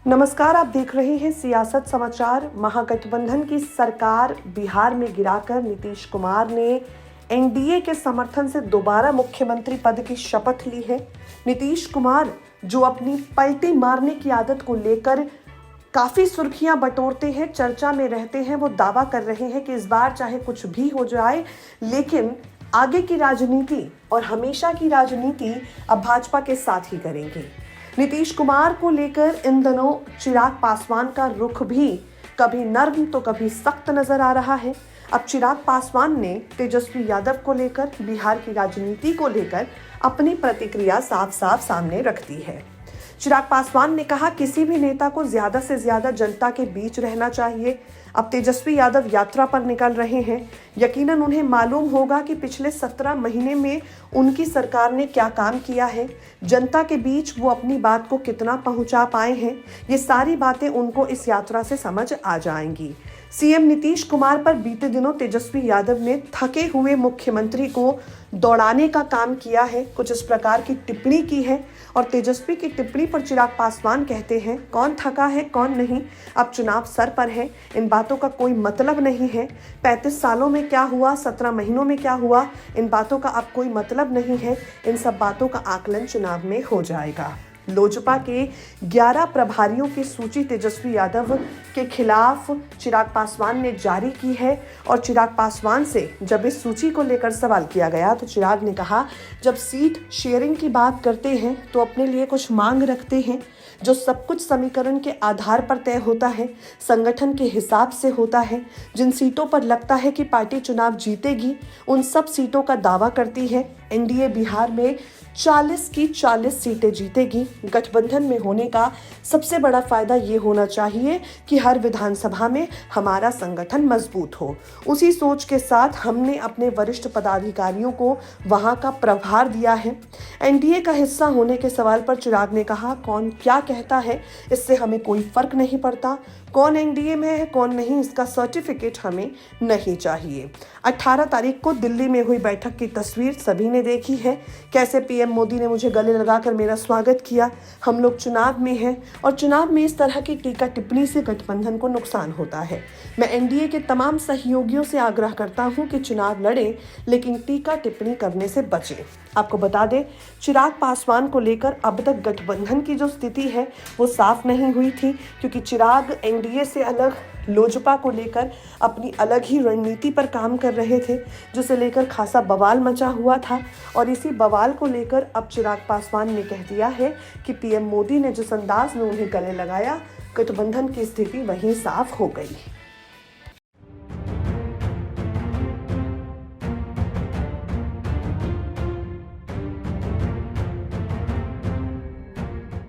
नमस्कार, आप देख रहे हैं सियासत समाचार। महागठबंधन की सरकार बिहार में गिराकर नीतीश कुमार ने एनडीए के समर्थन से दोबारा मुख्यमंत्री पद की शपथ ली है। नीतीश कुमार जो अपनी पलटी मारने की आदत को लेकर काफी सुर्खियां बटोरते हैं, चर्चा में रहते हैं, वो दावा कर रहे हैं कि इस बार चाहे कुछ भी हो जाए लेकिन आगे की राजनीति और हमेशा की राजनीति अब भाजपा के साथ ही करेंगे। नीतीश कुमार को लेकर इन दिनों चिराग पासवान का रुख भी कभी नर्म तो कभी सख्त नजर आ रहा है। अब चिराग पासवान ने तेजस्वी यादव को लेकर, बिहार की राजनीति को लेकर अपनी प्रतिक्रिया साफ साफ सामने रख दी है। चिराग पासवान ने कहा, किसी भी नेता को ज्यादा से ज्यादा जनता के बीच रहना चाहिए। अब तेजस्वी यादव यात्रा पर निकल रहे हैं। यकीनन उन्हें मालूम होगा कि पिछले 17 महीने में उनकी सरकार ने क्या काम किया है, जनता के बीच वो अपनी बात को कितना पहुंचा पाए हैं। ये सारी बातें उनको इस यात्रा से समझ आ जाएंगी। सीएम नीतीश कुमार पर बीते दिनों तेजस्वी यादव ने थके हुए मुख्यमंत्री को दौड़ाने का काम किया है, कुछ इस प्रकार की टिप्पणी की है। और तेजस्वी की टिप्पणी पर चिराग पासवान कहते हैं, कौन थका है कौन नहीं, अब चुनाव सर पर है, इन बातों का कोई मतलब नहीं है। 35 सालों में क्या हुआ, 17 महीनों में क्या हुआ, इन बातों का अब कोई मतलब नहीं है। इन सब बातों का आकलन चुनाव में हो जाएगा। लोजपा के 11 प्रभारियों की सूची तेजस्वी यादव के खिलाफ चिराग पासवान ने जारी की है। और चिराग पासवान से जब इस सूची को लेकर सवाल किया गया तो चिराग ने कहा, जब सीट शेयरिंग की बात करते हैं तो अपने लिए कुछ मांग रखते हैं, जो सब कुछ समीकरण के आधार पर तय होता है, संगठन के हिसाब से होता है। जिन सीटों पर लगता है कि पार्टी चुनाव जीतेगी उन सब सीटों का दावा करती है। एनडीए बिहार में 40 की 40 सीटें जीतेगी। गठबंधन में होने का सबसे बड़ा फायदा ये होना चाहिए कि हर विधानसभा में हमारा संगठन मजबूत हो। उसी सोच के साथ हमने अपने वरिष्ठ पदाधिकारियों को वहां का प्रभार दिया है। एनडीए का हिस्सा होने के सवाल पर चिराग ने कहा, कौन क्या कहता है इससे हमें कोई फर्क नहीं पड़ता, कौन एनडीए में है कौन नहीं, इसका सर्टिफिकेट हमें नहीं चाहिए। 18 तारीख को दिल्ली में हुई बैठक की तस्वीर सभी ने देखी है, कैसे पीएम मोदी ने मुझे गले लगाकर मेरा स्वागत किया। हम लोग चुनाव में हैं और चुनाव में इस तरह की टीका टिप्पणी से गठबंधन को नुकसान होता है। मैं एनडीए के तमाम सहयोगियों से आग्रह करता हूं कि चुनाव लड़ें लेकिन टीका टिप्पणी करने से बचें। आपको बता दें, चिराग पासवान को लेकर अब तक गठबंधन की जो स्थिति है वो साफ नहीं हुई थी, क्योंकि चिराग एनडीए से अलग लोजपा को लेकर अपनी अलग ही रणनीति पर काम कर रहे थे, जिसे लेकर खासा बवाल मचा हुआ था। और इसी बवाल को लेकर अब चिराग पासवान ने कह दिया है कि पीएम मोदी ने जिस अंदाज में उन्हें गले लगाया, गठबंधन की स्थिति वहीं साफ हो गई।